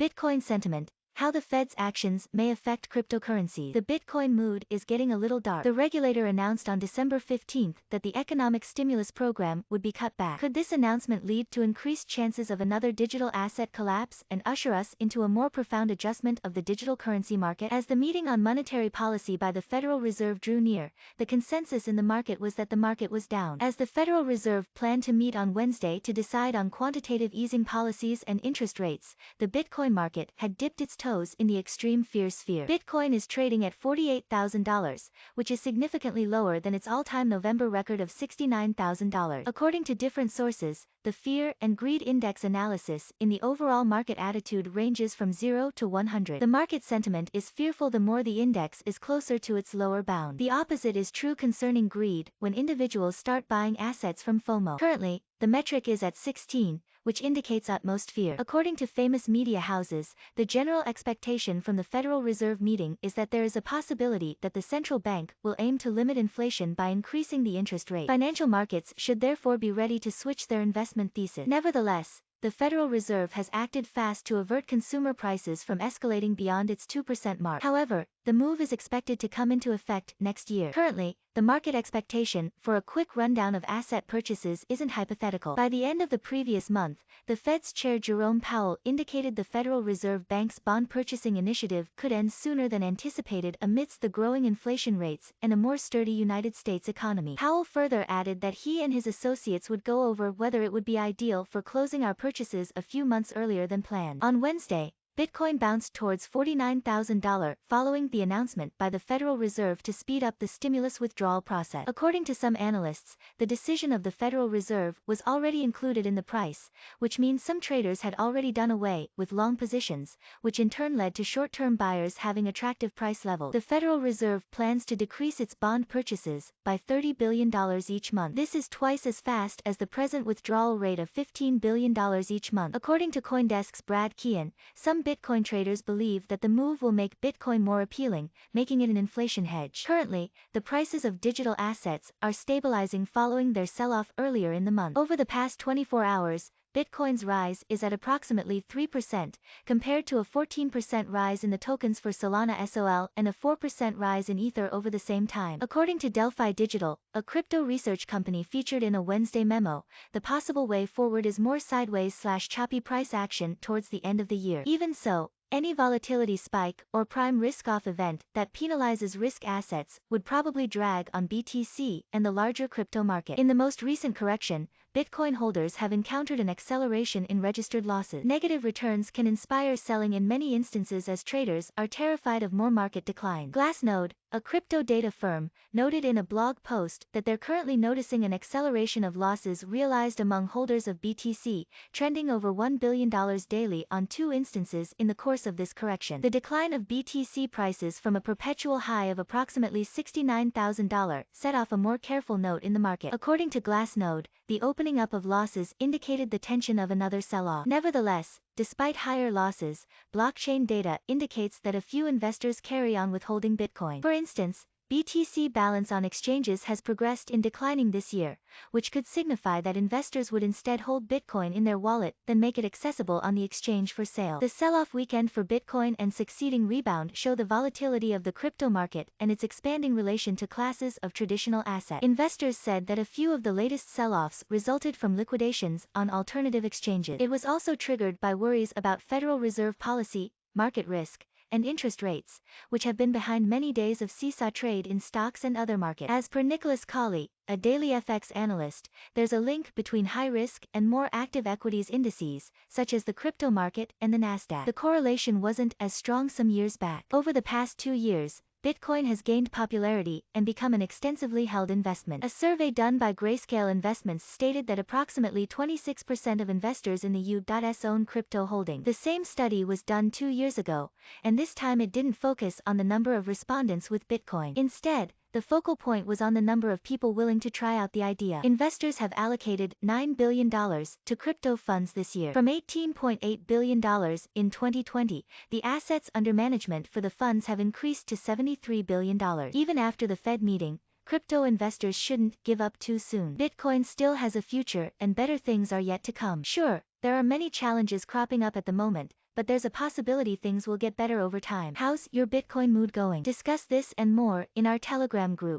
Bitcoin sentiment. How the Fed's actions may affect cryptocurrencies. The Bitcoin mood is getting a little dark. The regulator announced on December 15 that the economic stimulus program would be cut back. Could this announcement lead to increased chances of another digital asset collapse and usher us into a more profound adjustment of the digital currency market? As the meeting on monetary policy by the Federal Reserve drew near, the consensus in the market was that the market was down. As the Federal Reserve planned to meet on Wednesday to decide on quantitative easing policies and interest rates, the Bitcoin market had dipped its toes in the extreme fear sphere. Bitcoin is trading at $48,000, which is significantly lower than its all-time November record of $69,000. According to different sources, the fear and greed index analysis in the overall market attitude ranges from 0 to 100. The market sentiment is fearful the more the index is closer to its lower bound. The opposite is true concerning greed, when individuals start buying assets from FOMO. Currently, the metric is at 16, which indicates utmost fear. According to famous media houses, the general expectation from the Federal Reserve meeting is that there is a possibility that the central bank will aim to limit inflation by increasing the interest rate. Financial markets should therefore be ready to switch their investment thesis. Nevertheless, the Federal Reserve has acted fast to avert consumer prices from escalating beyond its 2% mark. However, the move is expected to come into effect next year. Currently, the market expectation for a quick rundown of asset purchases isn't hypothetical. By the end of the previous month, the Fed's chair Jerome Powell indicated the Federal Reserve Bank's bond purchasing initiative could end sooner than anticipated amidst the growing inflation rates and a more sturdy United States economy. Powell further added that he and his associates would go over whether it would be ideal for closing our purchases a few months earlier than planned. On Wednesday, Bitcoin bounced towards $49,000 following the announcement by the Federal Reserve to speed up the stimulus withdrawal process. According to some analysts, the decision of the Federal Reserve was already included in the price, which means some traders had already done away with long positions, which in turn led to short-term buyers having attractive price levels. The Federal Reserve plans to decrease its bond purchases by $30 billion each month. This is twice as fast as the present withdrawal rate of $15 billion each month. According to CoinDesk's Brad Keoun, some Bitcoin traders believe that the move will make Bitcoin more appealing, making it an inflation hedge. Currently, the prices of digital assets are stabilizing following their sell-off earlier in the month. Over the past 24 hours, Bitcoin's rise is at approximately 3%, compared to a 14% rise in the tokens for Solana SOL and a 4% rise in Ether over the same time. According to Delphi Digital, a crypto research company featured in a Wednesday memo, the possible way forward is more sideways/choppy price action towards the end of the year. Even so, any volatility spike or prime risk-off event that penalizes risk assets would probably drag on BTC and the larger crypto market. In the most recent correction, Bitcoin holders have encountered an acceleration in registered losses. Negative returns can inspire selling in many instances as traders are terrified of more market decline. Glassnode, a crypto data firm, noted in a blog post that they're currently noticing an acceleration of losses realized among holders of BTC, trending over $1 billion daily on 2 instances in the course of this correction. The decline of BTC prices from a perpetual high of approximately $69,000 set off a more careful note in the market. According to Glassnode, the opening up of losses indicated the tension of another sell-off. Nevertheless, despite higher losses, blockchain data indicates that a few investors carry on with holding Bitcoin. For instance, BTC balance on exchanges has progressed in declining this year, which could signify that investors would instead hold Bitcoin in their wallet than make it accessible on the exchange for sale. The sell-off weekend for Bitcoin and succeeding rebound show the volatility of the crypto market and its expanding relation to classes of traditional assets. Investors said that a few of the latest sell-offs resulted from liquidations on alternative exchanges. It was also triggered by worries about Federal Reserve policy, market risk, and interest rates, which have been behind many days of seesaw trade in stocks and other markets. As per Nicholas Colley, a daily FX analyst, there's a link between high risk and more active equities indices, such as the crypto market and the Nasdaq. The correlation wasn't as strong some years back. Over the past 2 years, Bitcoin has gained popularity and become an extensively held investment. A survey done by Grayscale Investments stated that approximately 26% of investors in the U.S. own crypto holding. The same study was done 2 years ago, and this time it didn't focus on the number of respondents with Bitcoin. Instead, the focal point was on the number of people willing to try out the idea. Investors have allocated $9 billion to crypto funds this year. From $18.8 billion in 2020, the assets under management for the funds have increased to $73 billion. Even after the Fed meeting, crypto investors shouldn't give up too soon. Bitcoin still has a future and better things are yet to come. Sure, there are many challenges cropping up at the moment, but there's a possibility things will get better over time. How's your Bitcoin mood going? Discuss this and more in our Telegram group.